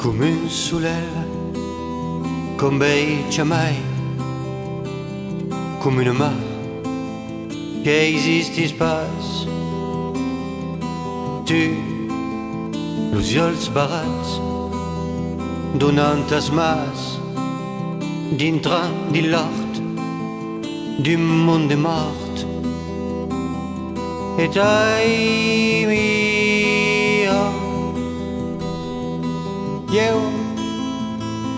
come un soleil, comme jamais, come une mar che esiste space. Tu, los ulls barats, donant tas mas, dintre de l'art, du monde mort. Et ai mia, io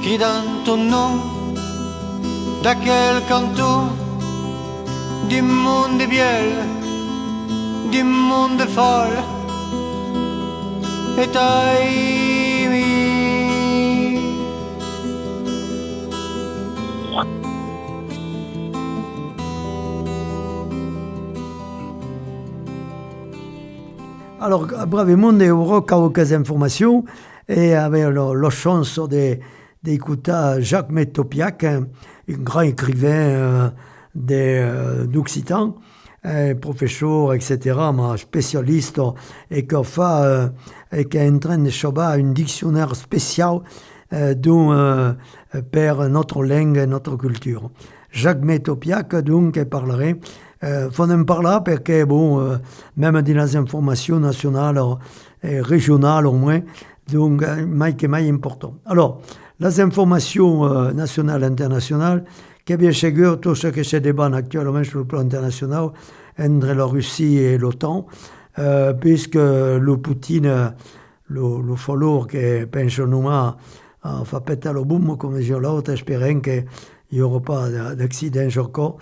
cridant ton nom d'aquel canton du monde biel, du monde folle. Et ai mi. Alors, brevemente avrò quelques informations et avec la chance d'écouter Jacques Mettopiac, un grand écrivain d'Occitan, professeur, etc., mais spécialiste, et qui est en train de faire un dictionnaire spécial pour notre langue et notre culture. Jacques Mettopiac, donc, parlerait. Faut en parler parce que, bon, même dans les informations nationales et régionales au moins, donc, mai que mai important. Alors, les informations nationales et internationales, qui bien sûr tout ce qui se débat actuellement sur le plan international entre la Russie et l'OTAN, puisque le Poutine, le follower qui pense nous fa péter le boom, comme dit l'autre, espérant qu'il n'y aura pas d'accident encore,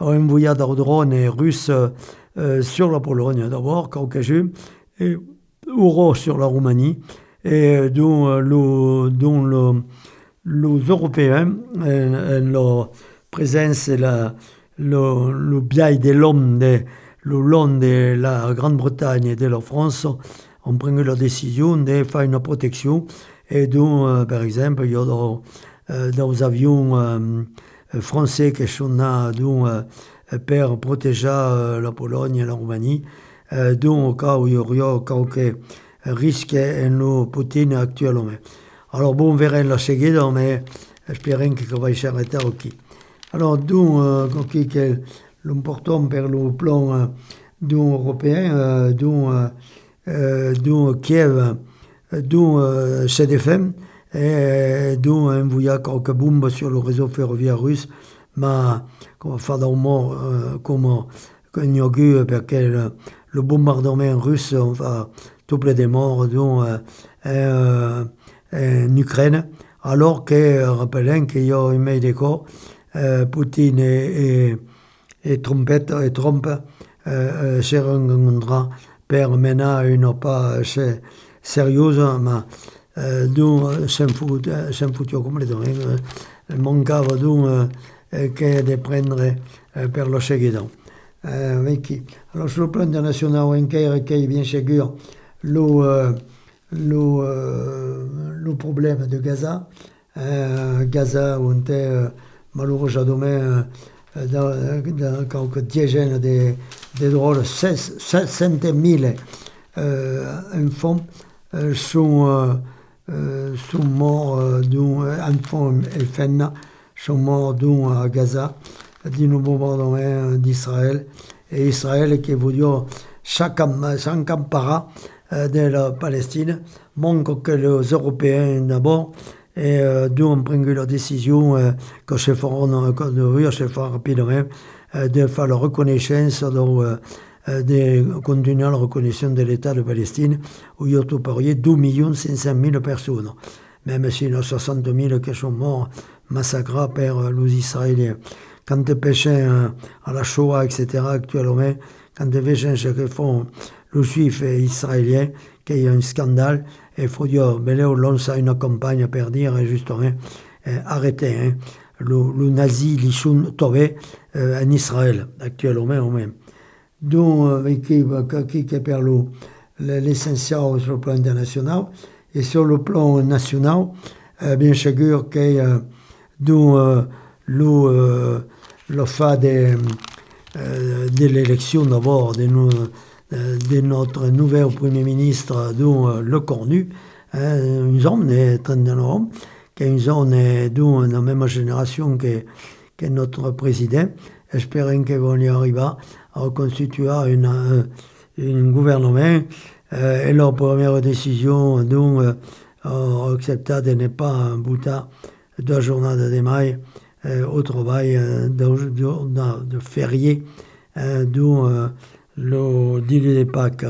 a envoyé des drones russes sur la Pologne d'abord, quelques-uns, et Euro sur la Roumanie, et dont les Européens, leur présence et le biais de l'homme le long de la Grande-Bretagne et de la France ont pris la décision de faire une protection, et dont, par exemple, il y a des avions français qui sont là pour protéger la Pologne et la Roumanie, dont au cas où il y aurait quelques risques en le Poutine actuellement. Alors bon, on verra la seguida, mais espérons que va s'arrêter aussi. Alors, donc, l'important pour le plan européen, dont Kiev, dont CDFM, et dont envoyé quelques bombes sur le réseau ferroviaire russe, mais comme fait d'un mort, comme inaugure, parce que le bombardement russe va double des morts, dont en Ukraine, alors que, rappelons qu'il y a un mail d'accord, Poutine et Trump se rencontrent pour mener une pas sérieuse, mais dont s'en fout complètement. Manquava donc que de prendre per le seguidant. Alors sur le plan international, encore qu'il y a bien sûr le problème de Gaza. Gaza, on est malheureusement dans quelques dizaines de drôles, 700 000 enfants sont morts, enfants et femmes sont morts à Gaza d'un bombardement d'Israël. Et Israël qui veut dire s'encampera de la Palestine, manque que les Européens d'abord, et d'où on prend la décision que se fera rapidement de faire la reconnaissance de continuer la reconnaissance de l'État de Palestine, où il y a tout parié 2 500 000 personnes, même si il y a 60 000 qui sont morts massacrés par les Israéliens. Quand tu pêches à la Shoah, etc., actuellement, quand tu vois ce que font les Juifs et les Israéliens, qu'il y a un scandale, il faut dire, mais là, on lance une campagne pour dire, justement, arrêtez, le nazi, ils sont tombés en Israël, actuellement, au même. Donc, qui perd l'essentiel sur le plan international, et sur le plan national, bien sûr qu'il y a le fait de l'élection d'abord de notre nouvel Premier ministre, dont le Cornu, une zone de 39 ans, qui est une zone de la même génération que notre président. Espérons qu'ils vont y arriver à reconstituer un gouvernement. Et leur première décision, donc, accepté de ne pas bouter de la journée de mai au travail de férié, dont le dîner de Pâques,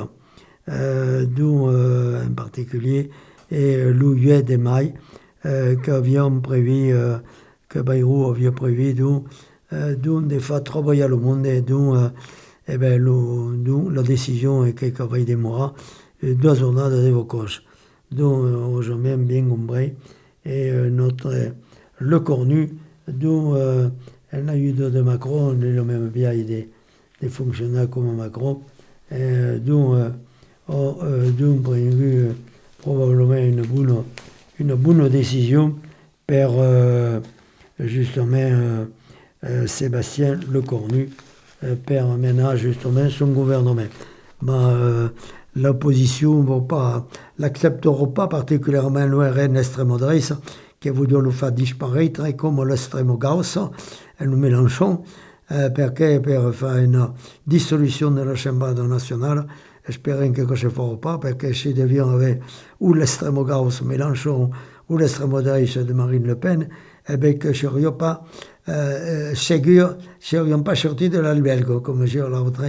dont en particulier, et le 8 de mai, qu'avions prévu, que Bayrou avait prévu, dont de faire travailler le monde, dont la décision est que va y demorar 2 journées de vacances. Donc, aujourd'hui, bien compris, et le cornu, dont l'aide de Macron, on est le même bien des fonctionnaires comme Macron, dont prévu probablement une bonne décision par justement Sébastien Lecornu, per maintenant justement son gouvernement. L'opposition l'acceptera pas particulièrement l'ORN extrême droite qui voudrait le faire disparaître comme l'extrême gauche et le Mélenchon per faire une dissolution de la Chambre nationale. Espérons que ça ne se fera pas parce que si devient avec ou l'extrême gauche Mélenchon ou l'extrême droite de Marine Le Pen, eh bien que je ne serions pas sortis de la Belge, comme je l'autre.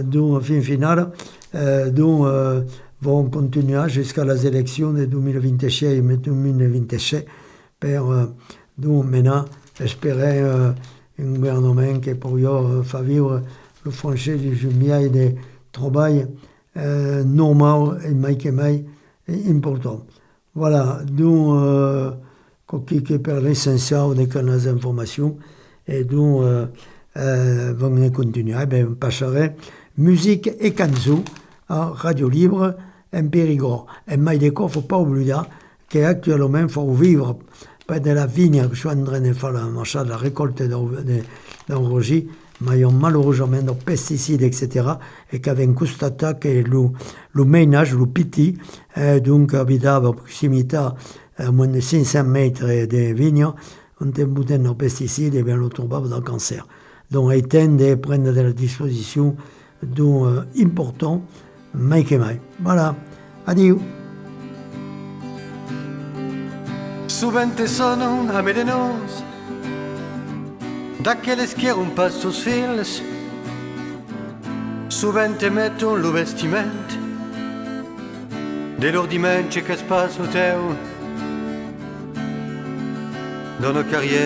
Donc, fin finale, vont continuer jusqu'à les élections de 2026 et 2027 donc maintenant espérer un gouvernement qui pourrait faire vivre le français du juillet de travail normal et mai important. Voilà, donc qui per l'essentiel de les informations et donc vont continuer. Passerai musique et cançons à Radio Libre en Périgord. Et mai de il ne faut pas oublier qu'actuellement, il faut vivre près de la vigne que je suis en train de faire de la récolte d'enrogis, mais ils ont malheureusement des pesticides, etc. Et qu'avec constaté que le ménage, le petit, donc habitable à proximité à moins de 500 mètres des vignes, on a bouté de pesticides et bien le trouvable d'un cancer. Donc, ils tendent à prendre des dispositions importantes, mai que mai. Voilà, adieu. Sovente sono a medenos daqueles que un passo os fils. Sovente metto lo vestiment de l'ordimento che spasso teu dans la carriera.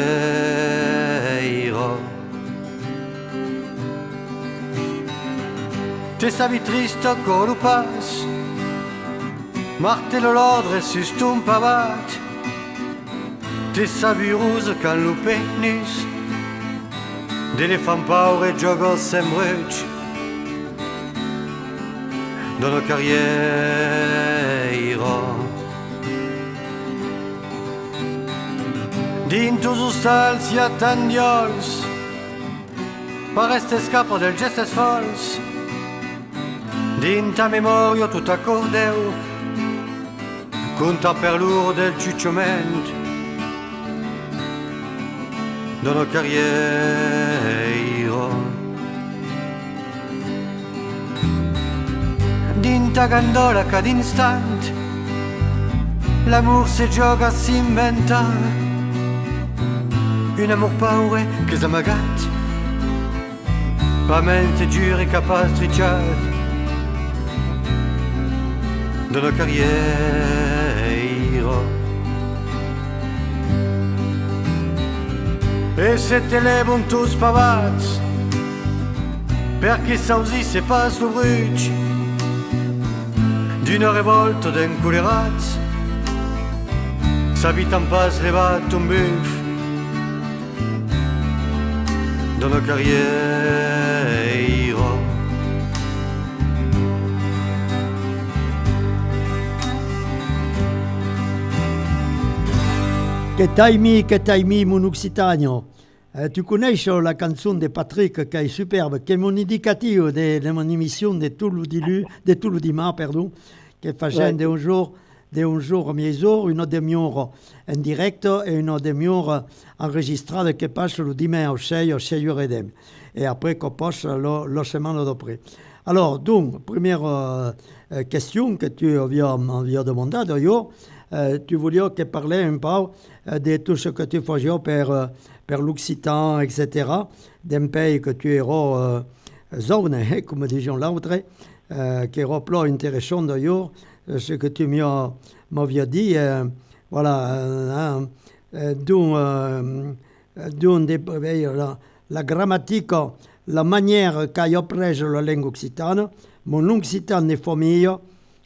Te savi triste con lo pas, martello l'ordre sus ton pavat. Te savi rose can lo penis, d'elefant paure gioco sembruc dans la carriera. Dinto sustal si attendiols, pareste scappo del gestes fols, dinta memoria tutta cordeu, conta per l'ur del ciucciament, dans la carriera. Dinta gandola che d'instant, l'amour se gioca, si inventa, un amour paure che s'amagat, pas mente dure e capastriciat, dans la carriera. E se te levon tous pavats, perché sausisse pas lo bruc d'una revolta d'encolerats, s'abitan pas levat un buf dans la carriera. Che taimi, mon occitanio. Tu connais la chanson de Patrick qui est superbe, qui est mon indicatif de mon émission de tout le dimanche, pardon, qui fait un jour d'un jour mezz'ora, una demi-ora in diretta e una demi-ora enregistrata che passa le dimanche a 6h30. Et après qu'on passe la semaine d'après. Alors, donc, première question que tu m'avais demandé d'ailleurs, tu voulais que parler un peu de tout ce que tu faisais per l'Occitan, etc., d'un pays que tu eras zone, comme disions l'autre, qui era plus intéressant d'ailleurs, ce que tu m'avais dit, voilà, la grammatique, la manière qu'a appris la langue occitane, mon occitan de famille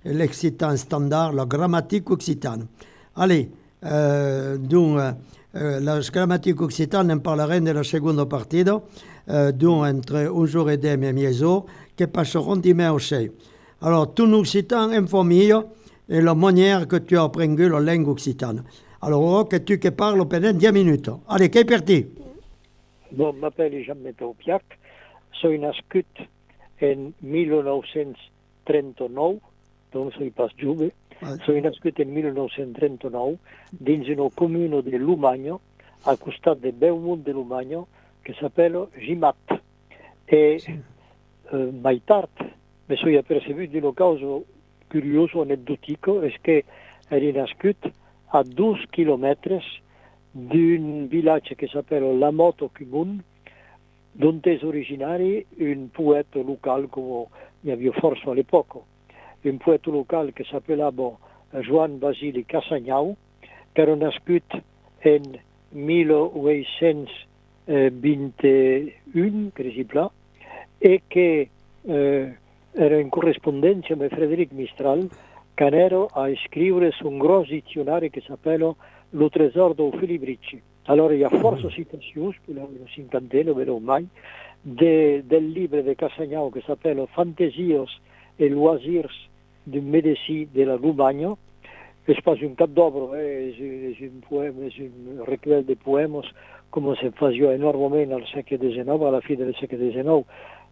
et l'occitan standard, la grammatique occitane. Allez, donc, la grammatique occitane, on parlera de la seconde partie, donc entre 1h30 et mezzo, qui passeront dimanche 6. Alors, ton occitan en famille et la manière que tu as appris la langue occitane. Alors, que tu parles pendant 10 minutes. Allez, qui est parti? Bon, m'appelle Jean-Métau Piac, soy nascut en 1939, donc soy pas jove, soy nascut en 1939 dins una comuna de Lumagno, al costat de Beaumont de Lumagno, que s'appelle Gimat. E mai tard mi sono apercebuto di una cosa curiosa, aneddotico, è che ero nascut a 2 km d'un village che s'appelle La Moto Cumun, dont est originario un poète local, come ne avevo forse all'epoca, un poète local che s'appellava Joan Basili Casagnau, che era nascut en 1821, per esempio, e che era in corrispondenza con Frédéric Mistral, che era a scrivere su un grosso dizionario che s'appella Lo Tresor de Philippe Ricci. Allora, il y a forza citazioni, una cinquantina, vero mai, del libro di Casagnau che s'appella Fantasios et loisirs du Médicis de la Lumagno. C'est pas un cap d'obra, c'est un poème, c'est un recueil de poèmes, come si faceva enormemente al secolo XIX, alla fine del secolo XIX.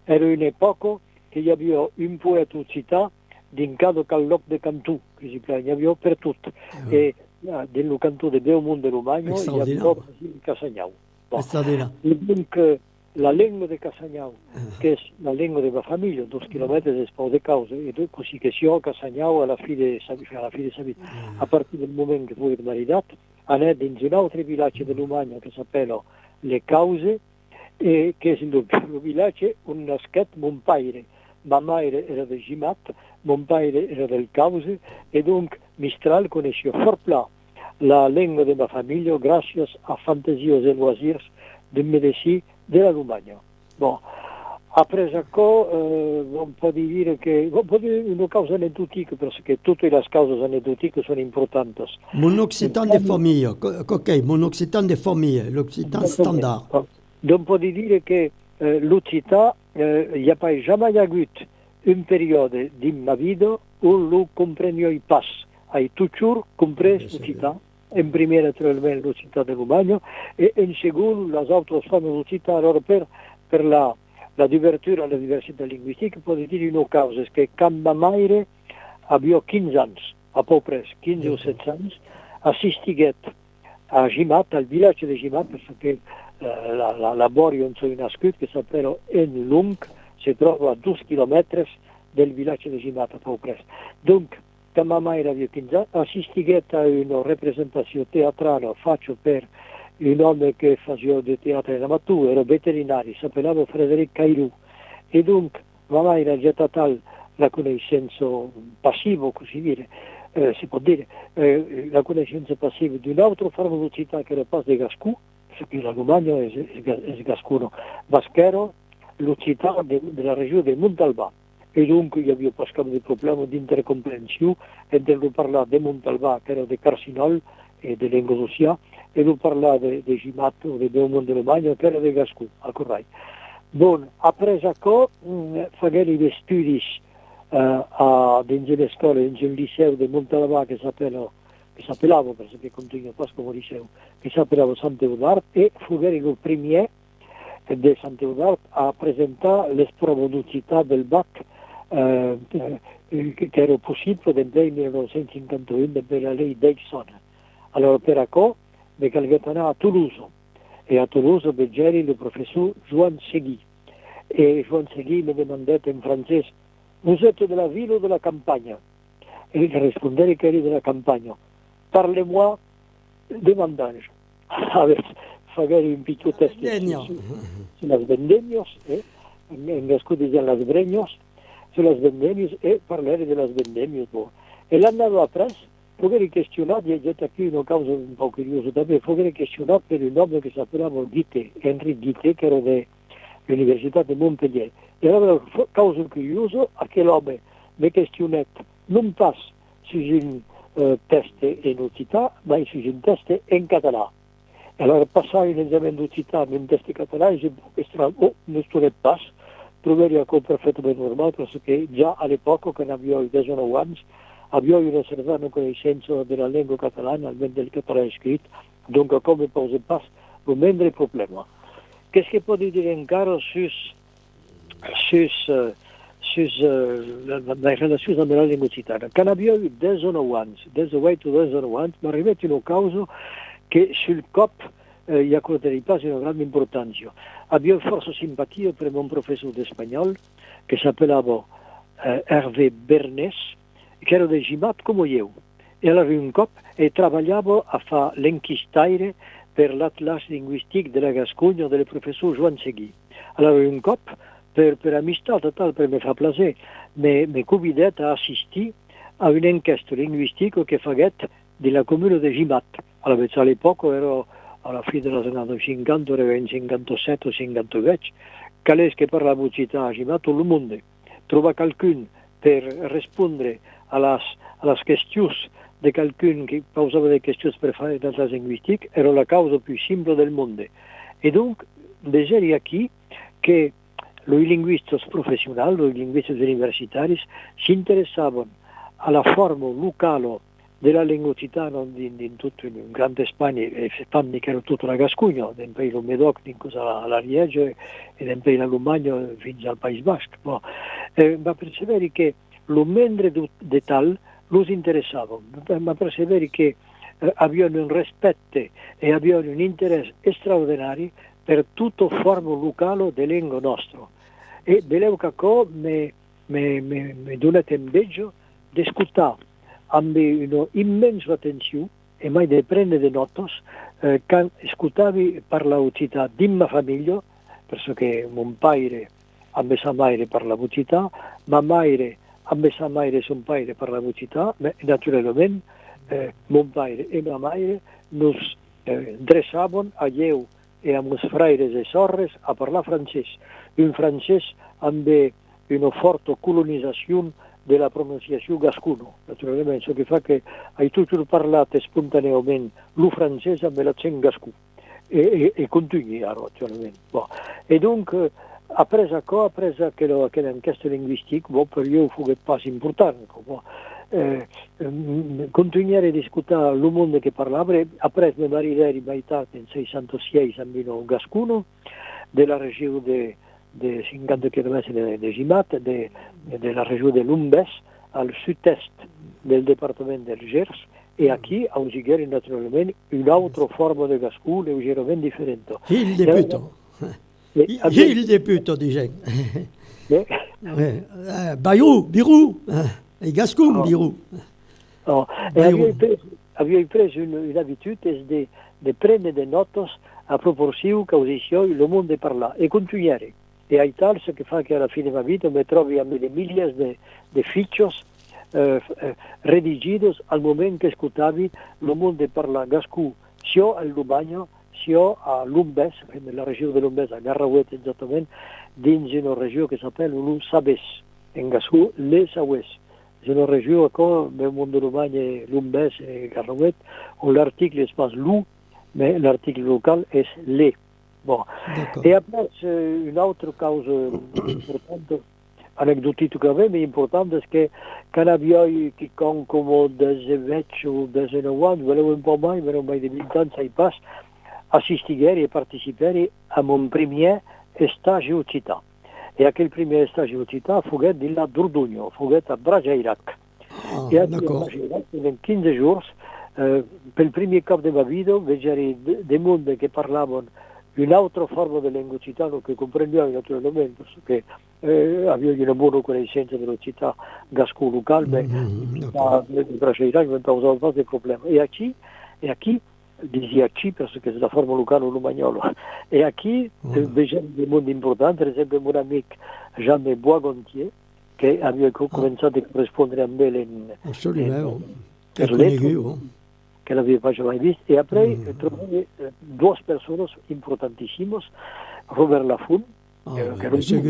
Era un'epoca che hi havia un poeta occità din cada caloc de Cantù, che si hi havia per tutto. E del cantù de Beaumont de Lumagno hi havia Basili Casagnau. E donc, la lingua de Casagnau, che è la lingua della famiglia, 2 chilometri di sport di causa, e così che si ho Casagnau alla fine di sa vita, a partire dal momento che fu marinato, andò in un altro villaggio di Lumagno che si appella Le Cause, e che è il villaggio un naschet Montpaire. Mamaire era del Gimat, Montpaire era del Cause, e donc Mistral conosceva forplà la lingua della famiglia grazie a Fantasios et loisirs de Médicis de la Lumagno. Bon, après ça, on peut dire que una causa aneddotica, perché tutte le cause aneddotiche sono importanti. Mon occitan de famille, ok, mon occitan de famille, l'occitan standard. On peut dire che l'occitan, il n'y a pas jamais eu une période de ma vie où lo comprenio pas. Hai toujours compris l'occitan. In primo, naturalmente, l'occitan de Lumagno, e in secondo, le altre forme d'occitan. Allora, per la divertura alla diversità linguistica, posso dire una causa, che Cambamaire aveva 15 anni, a peu près, 15 o 16 anni, assistiguet a Gimat, al villaggio di Gimat, perché la laborio non sono nascut, che s'appella En Lung, si trova a 2 km del villaggio di Gimat, a peu près. Donc, da mamma era di 15 anni, assistiguet a una rappresentazione teatrale faccio per un uomo che faceva di teatro in amatura, era veterinario, si appellava Frédéric Cairou, e dunque mamma era già totale la conoscenza passiva, così dire, si può dire, la conoscenza passiva di un'altra forma di città che era pas di Gascù, perché la Lumagno è gascuno, Vaschero, l'Occità della regione di Montalbà. E dunque io avevo passato dei problemi di intercomprensione e devo parlare di Montalbà, che era di Carsinol e di Lingua Russia, e devo parlare di Gimat o di Beaumont de Lumagno, che era di Gascù, al corrai. Bon, après ça, fagari dei studi dentro le scuole, dentro il liceo di Montalbà che s'appellava, perché continuo pas come liceo, che s'appellava Sant'Eudard, e fagari il premier de Sant'Eudard a presentare le prove d'utilità del BAC che era possibile nel 1951 per la legge Dixon. Allora per acco mi calgetana a Toulouse e a Toulouse begeri il professor Joan Segui e Joan Segui mi demandette in francese vous êtes de la ville ou de la campagne e rispondere che eri della campagna parlez-moi de vendange fagare un piccolo test sulle vendemmios in gascù dicono las bregnos sulle vendemmios e parlare delle vendemmios e l'anno appresso poter questionare, e già qui una causa un po' curiosa da me, poter questionare per un nome che si chiamava Guité, Henri Guité, che era dell'Università di Montpellier. E allora la causa curiosa a che l'uomo mi questionette non pas su un test in utilità, ma su un test in català. E allora passare un esame di utilità in un test català è un po' strano, non sto ne pas, troverei a perfettamente normale, perché già all'epoca che ne avevo 10 anni, abbiamo una certa conoscenza della lingua catalana, almeno del catalano scritto, dunque come pose pas, non è il problema. Che può dire ancora su la relazione della lingua cittadina? Che abbiamo 10 anni, ma arrivati in un caso che sul COP gli accorderei pas una grande importanza. Abbiamo forse simpatia per un professore di spagnolo che si appellava Hervé Bernes, che era di Gimat come io, e allora un cop e lavoravo a fare l'inchistaire per l'Atlas linguistique della Gascogna del professor Joan Segui. Allora un cop, per amistà totale, per me fa piacere, mi convidette a assistere a un'inchiesta linguistica che faghette della comune di Gimat. Allora, all'epoca ero alla fine degli anni 50, ero in 57 58, che parlava città a Gimat, tutto il mondo. Trova qualcuno per rispondere alle questioni di qualcuno che posava delle questioni per fare della linguistica, era la causa più semplice del mondo. E dunque, desidero qui che i linguisti professionali, i linguisti universitari, si interessavano alla forma locale della lingua cittadina in tutta in Grande Spagna, e fanno che era tutta la Gascogna, nel paese del Medoc, alla Liege, e nel paese della Romagna fino al Paese Basco. Ma perseveri che lo mentre di tal los interessavano, ma perseveri che avevano un rispetto e avevano un interesse straordinario per tutta forma locale della lingua nostra. E dell'epoca mi donate invece di ascoltare amb una immensa attenzione e mai di prendere note quando ascoltavi parlare città di mia famiglia, perché mio padre a me sa mai parlava città, ma mai a me sa mai son padre parlava città, ma naturalmente mio padre e mia madre nos dressavano a io e a meus fraires e sorres a parlare francese. Un francese amb una forte colonizzazione della pronunciazione gascuno, naturalmente, ciò che fa che hai tutto parlato spontaneamente lo francese me l'accento gascù e continui naturalmente. Bon. E dunque, appresa che l'inchiesta linguistica, per io fu un passo importante, continuare a discutere il mondo che parlava, apres mi marideri maitati in 606 a Mino Gascuno, della regione de 50 km de Gimat, della regione de Lumbes, al sud-est del departamento del Gers, e qui a Usigeri naturalmente un'altra forma di Gascù leggermente differente. Il deputo, dice. Birou, i Gascun, Birou. Avevo preso un'abitudine di prendere delle note a proporzione che usisco il mondo parla e continuare. E hai tal che fa che alla fine della vita mi trovi a delle migliaia di fichos redigiti al momento che ascoltavi il mondo parla Gascù, sia al Lubagno, sia a Lumbes, nella regione di Lumbes, a Garrawet esattamente, dins una regione che si chiama Sabes, in Gascù, le Sabes. C'est une région encore, le monde de l'Allemagne, Lumbes et Garrawet, où l'article est pas loup, mais l'article local est les. Bon. Et après, une autre cause importante, anecdotique que j'avais, mais importante, c'est que quand il y a eu quelqu'un comme des évêques ou des énois, nous voulons un peu moins, mais non, mais des militants, ça y passe, assister et participer à mon premier stage au Città. E aquel primo stage in città fughet di là d'Urdugno, fughet a Brageirac. Ah, E a d'accord. Brageirac, in 15 giorni, per il primo capo di Bavido, vedere dei mondi che parlavano un'altra forma di lingua occitana che comprendiamo naturalmente, perché avevo una buona conoscenza della città gasco locale, D'accord. di Brageirac non causava qualche problema. E a chi dizia qui perché è la forma locale romagnolo e a chi vedere dei mondi importanti, per esempio un amico Jean Boisgontier che aveva cominciato a corrispondere a me Absolument. Che per è lettere connegut. che l'aveva mai visto e poi trovai due persone importantissime, Robert Lafoun Ah, che bien sûr.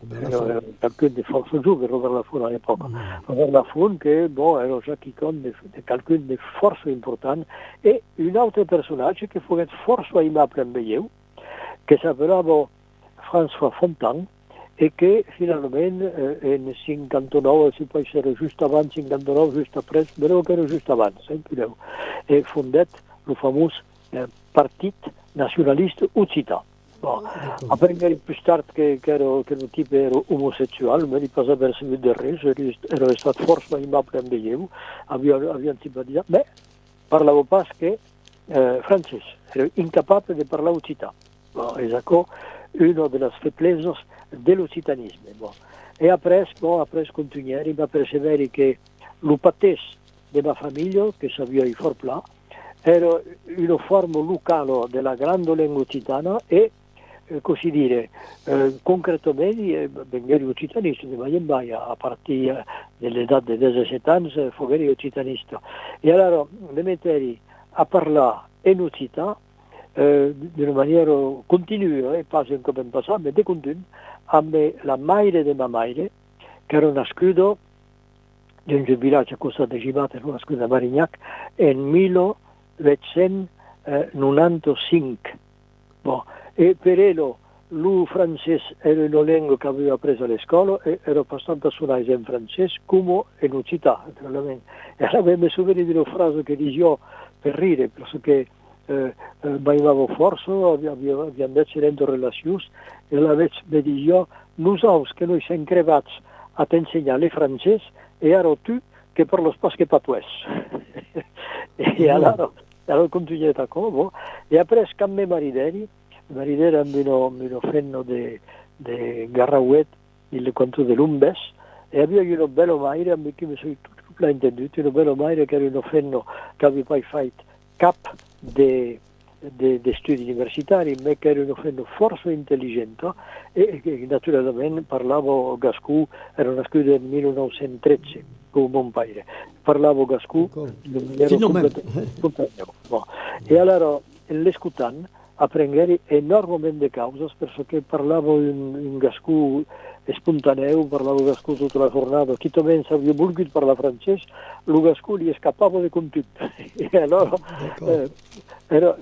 era quelqu'un de force giù per Robert Lafoun all'epoca. Robert Lafoun che era già quelqu'un de force importante e un altro personaggio che fu forse aimable en Belléu che s'appellava François Fontan e che finalmente in 59, si può essere giusto avanti, 59, giusto après, però che era giusto avanti, sempre e fondet il famoso Partit Nacionalista Occitan. Bon. Après, più tardi che il tipo era omosessuale, ma di pas aver servito del resto, era stato forse aimable en Belléu, aveva simpatizzato, ma parlavo pas che francese, era incapabile di parlare occitan. Bon, esatto, una delle faiblezze dell'occitanismo. Bon. E après continuare, ma perseveri che l'upatès della famiglia, che sapeva i forplà, era una forma locale della grande lingua occitana e così dire, concretamente venire occitanista di Maia a partire dell'età dei 17 anni fu venire occitanista e allora le metteri a parlare in occitan di una maniera continua e pas come in passato, ma di continuo a me la madre di mia madre che era nascuta in un villaggio a Costa de Gibat, era nascuta a Marignac nel 1995. Bon. E per ello lui francese era una lingua che aveva preso alle scuole e era abbastanza suonata in francese come in occitan, naturalmente. E allora mi sono venuto una frase che dicevo per ridere, perché baivavo forse, abbiamo detto dentro relazioni, e allora mi dicevo, noi che noi siamo crevati a ti insegnare il francese e ero tu che parlo spasso pas puoi. E allora continuai a come, e poi scammai marideri hanno fatto di Garrawet, il conto dell'Umbes, e avevo una bella maire, che mi sono tutto intenduto, una bella maire che era fatto, che aveva poi fatto cap di studi universitari, ma che era fatto forse intelligente e che naturalmente parlavo gascù, ero nascuto nel 1913 come buon padre, parlavo gascù in maniera completamente. E allora l'escutan apprendere enormemente cause perché parlavo in gascù spontaneo, parlavo gascù tutta la giornata, chi también sabia voluto parlare francese, lo gascù gli scappava di contutto. E allora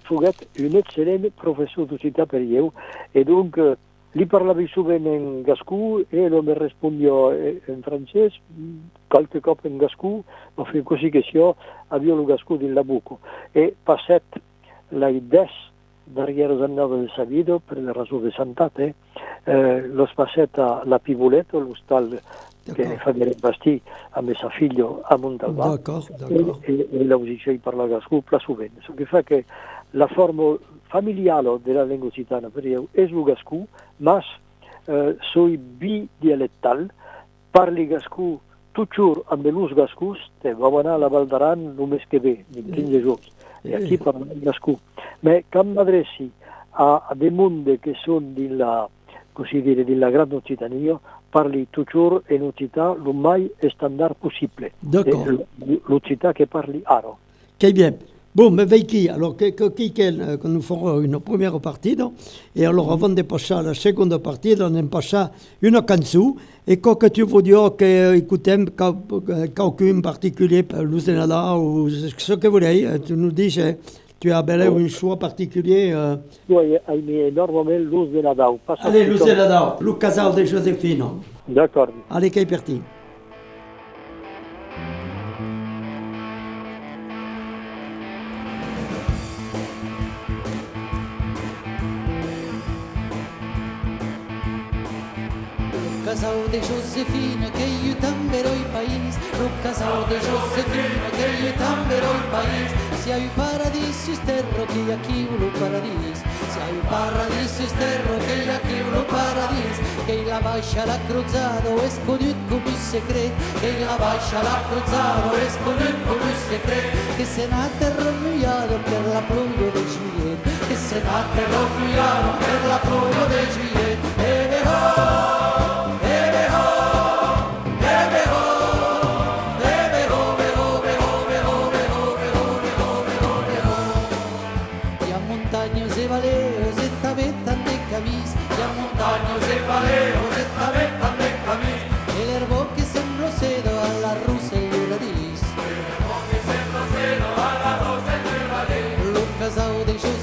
fu un eccellente professore di città per io e dunque gli parlavi subito in gascù e lui mi rispondeva in francese, qualche coppia in gascù, ma fu così che io avevo il gascù di Labuco e passat la idea derrière l'annata de sa vida, per la ragione di santate, lo spassetta la Pivoletta, lo stal che fa vedere bastì a mio figlio a Montalbà, e la usice per la gascù, la suvenne. Ce che fa che la forma familiare della lingua occitana per io è il gascù, ma sui bidialettal, parli gascù tutto amb l'ús gascús, te va anar a la Val d'Aran només que ve, in 15 giorni. E aquí parla in gascù. Ma quan m'adressi a dei mondi che sono della grande Occitania, parli toujours in Occità lo mai standard possibile. L'Occità che parli aro. Très bien. Bon, mais Vicky, alors que nous ferons une première partie, et alors avant de passer à la seconde partie, on passe une chanson, et quoi que tu veux dire que écoutez quelqu'un particulier, Lucenada ou ce que vous voulez, tu nous dis, tu as un choix particulier. Oui, aimé énormément Lucenada. Allez, Lucenada, le casal de Joséphine. D'accord. Allez, qu'est parti. casal de Josefina que io tambero il paese, lo casal de Josefina che io tambero il paese. Se hai paradiso sterro che aquí lo paradiso, se hai paradiso sterro che aquí lo paradiso, che la bascia la cruzado es conut come secret, che la bascia la cruzado es conut come secret, che se n'ha terromuiado per la pluja de Juliet, che se n'ha terromuiado per la pluja de Juliet.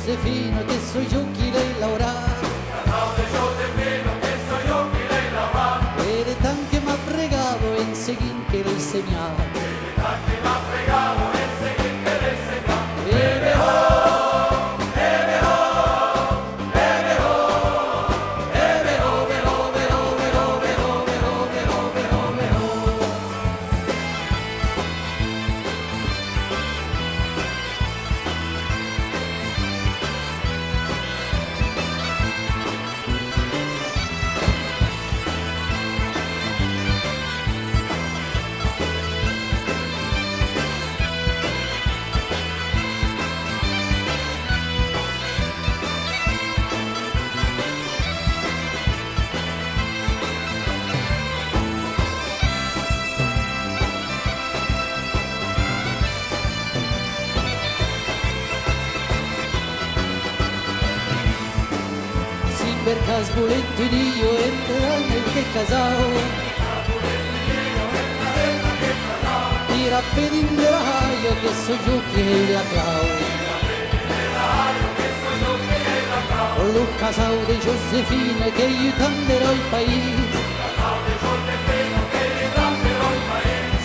Josefino che soy yo chi lei laureato, che soy yo chi lei laureato, ed è tanto m'ha pregato in seguin che lei segnava, ed è tanto m'ha pregato in seguin che lei segnava, ebe ho, ebe ho, ebe ho, ebe ho, ebe ho, ebe ho, ebe ho, ebe ho, ebe ho, ebe ho, ebe ho. Per casbuletto Dio entra nel che casao, tira pedinderaio che so giù che la clau, lo casao di Josefina che aiutanderò il paese,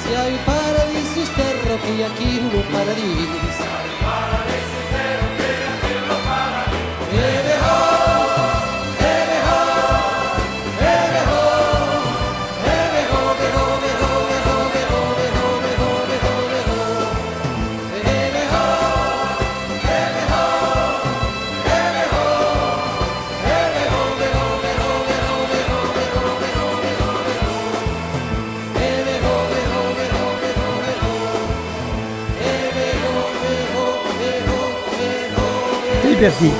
se hai paradiso sterro che a chi lo paradiso, Parti.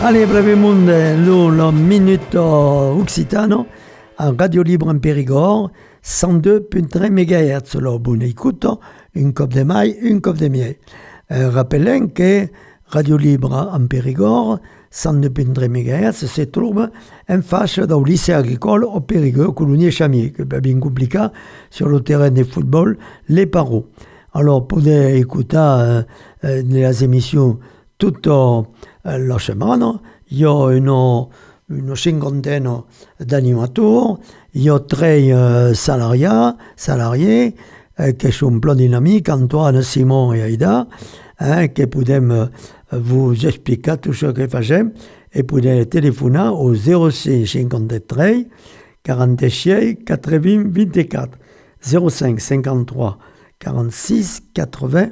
Allez, brevemente, le minute occitano a Radio Libre en Périgord, 102.3 MHz. Alors, bonne écoute, une coupe de maille, une coupe de miel. Rappelons que Radio Libre en Périgord, 102.3 MHz, se trouve en face du lycée agricole au Périgord, Coulonier-Chamier, qui est bien compliqué sur le terrain de football, les Paros. Alors, pour écouter les émissions toute la semaine, il y a une cinquantaine d'animateurs, il y a 13 salariés qui sont plein dynamiques, Antoine, Simon et Aïda, qui peuvent vous expliquer tout ce que faisons et pouvez téléphoner au 06 53 46 80 24 05 53 46 80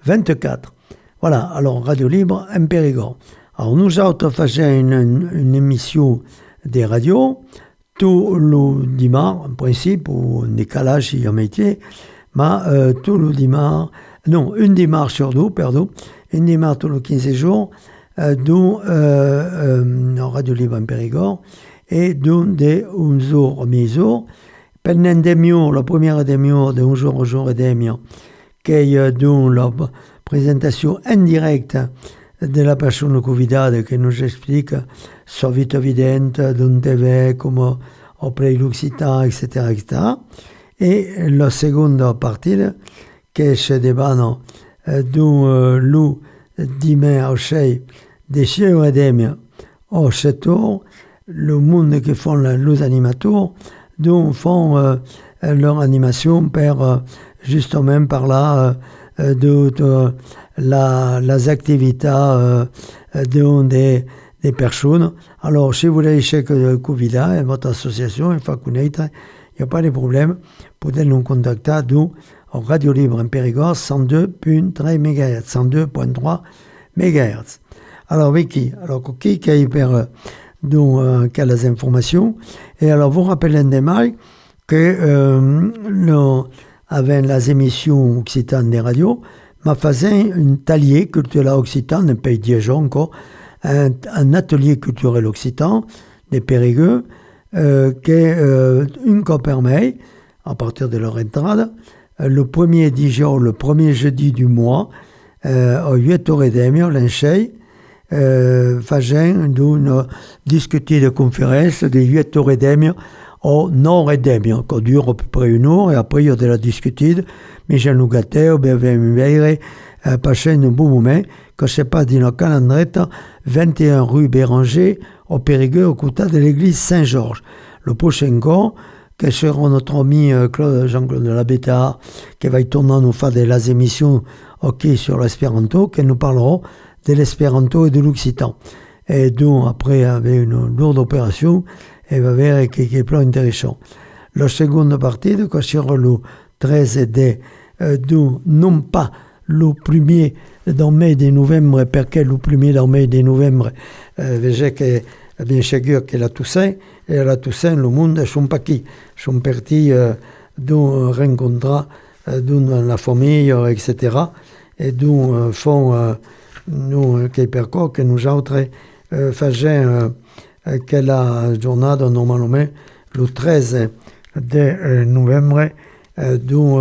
24. Voilà, alors Radio Libre en Périgord. Alors nous autres faisons une émission des radios tout le dimanche, en principe, ou un décalage si y a un métier, mais tout le dimanche, non, une dimanche sur deux, pardon, une dimanche tous les 15 jours, dont Radio Libre en Périgord, et dont de 11h à midi, pendant demi-heure, la première demi-heure de 11h et demi, qui est dans la présentation indirecte de la personne convidée qui nous explique sa vie évidente, d'où TV, comment après l'Occitan, etc., etc. Et la seconde partie, qui se débat dans le dimanche au 6 de 6h et demi au 7h, le monde qui font les animateurs, dont font leur animation justement par là de les activités des des personnes. Alors, si vous voulez l'échec de Covid, votre association, il faut connaître, il n'y a pas de problème. Vous pouvez nous contacter, nous, en Radio Libre en Périgord, 102.3 MHz, 102.3 MHz. Alors, Vicky, alors, qui est per quelles informations? Et alors, vous rappelez un démarre que, avec les émissions occitanes des radios, m'a fait un talier culturel occitan, un pays Dijon encore, un atelier culturel occitan des Périgueux, qui une co permet, à partir de leur entrée, le premier Dijon, le premier jeudi du mois, au 8 heures et demie, l'enchei, faisant d'une discuter de conférence de 8 heures et demie au 9 et demie, qui dure à peu près une heure, et après il y a de la discuter, mais j'ai nous gâté, ou bien passer un bon moment, que je sais pas, dans le calendrier, 21 rue Béranger, au Périgueux, au côté de l'église Saint-Georges. Le prochain coup, que sera notre ami Jean-Claude Labétard, qui va y tourner nous faire des émissions sur l'espéranto, qui nous parleront de l'espéranto et de l'occitan. Et donc, après, avec une lourde opération, il va voir qu'il est plein intéressant. La seconde partie, que sera le 13 non pas le premier dans mai de novembre, parce le premier dans mai de novembre, veut que bien sûr que la Toussaint, et la Toussaint, le monde ne sont pas qui, sont partis d'où rencontrer dans la famille, etc. Et d'où font nous, que nous autres faisons que la journée, normalement, le 13 de novembre, d'où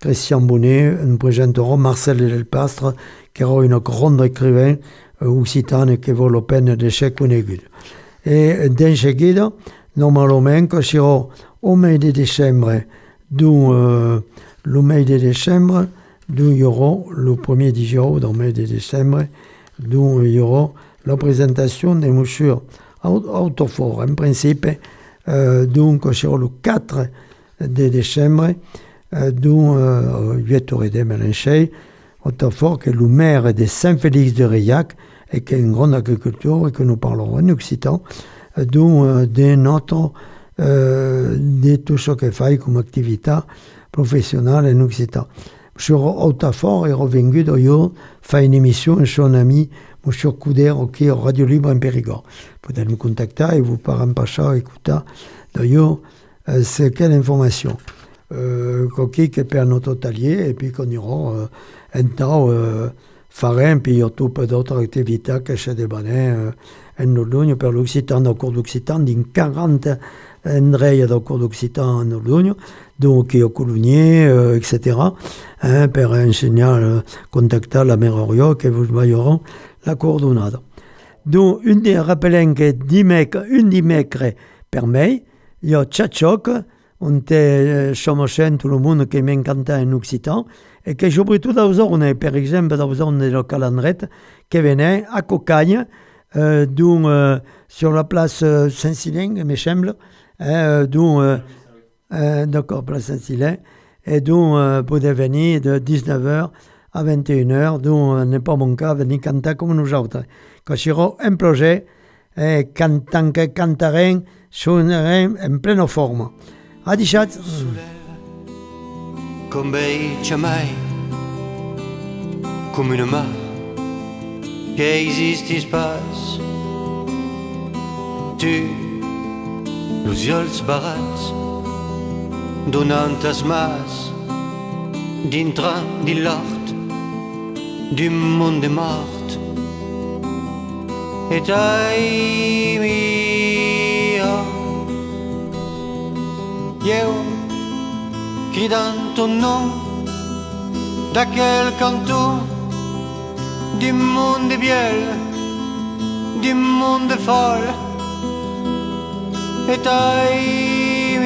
Christian Bonnet nous présentera Marcel Delpastre, qui est une grande écrivain occitane qui vaut la peine de se connaître. Et d'un seguida, normalement, quand sera au mois de décembre, d'où le mois de décembre, d'où il y aura le premier jour dans le mois de décembre, d'où il y aura la présentation des mouchures Autofort. En principe, donc, sera le 4 de décembre, d'où 8 heures et demie à l'enchei, Autofort, qui est le maire de Saint-Félix de Reillac, et qui est une grande agriculture, et que nous parlerons en occitan, d'où de tout ce qu'il fait comme activité professionnelle en occitan. M. Autofort est revenu d'ailleurs faire une émission avec son ami M. Couder, qui est Radio Libre en Périgord. Vous pouvez nous contacter et vous parlez pas ça, écoutez. D'ailleurs, c'est quelle information qui est per notre atelier, et puis qu'on y aura un temps farin, puis il y a tout peu d'autres activités que chez des banins en Nordogno, per l'Occitan, dans le cours d'Occitan, d'une 40 Andrei dans le cours d'Occitan en Nordogno, donc il y a Coulugnier, etc., per enseigner, contacter la mère Orio, que vous voyeront la coordonnade. Donc, une des rappelons que un dimecre per mai, il y a Tchatchok, on sommes tout le monde qui m'encanta en occitan, et que surtout dans on est, par exemple, dans le calendrier, qui venait à Cocagne, sur la place Saint-Silin, il me semble, d'accord, place Saint-Silin, et d'où pouvez venir de 19h à 21h, d'où n'est pas mon cas, venir canter comme nous autres. Quand il y aura un projet, tant que cantarem, suonerem en pleine forme. A dichat. Comme jamais, comme une main qui existe espace. Tu, los ulls barats, donant tas mas, dintre de l'art, du monde mort. Et ai mia, io cridant ton nom d'aquel canton du monde biel, du monde folle. Et ai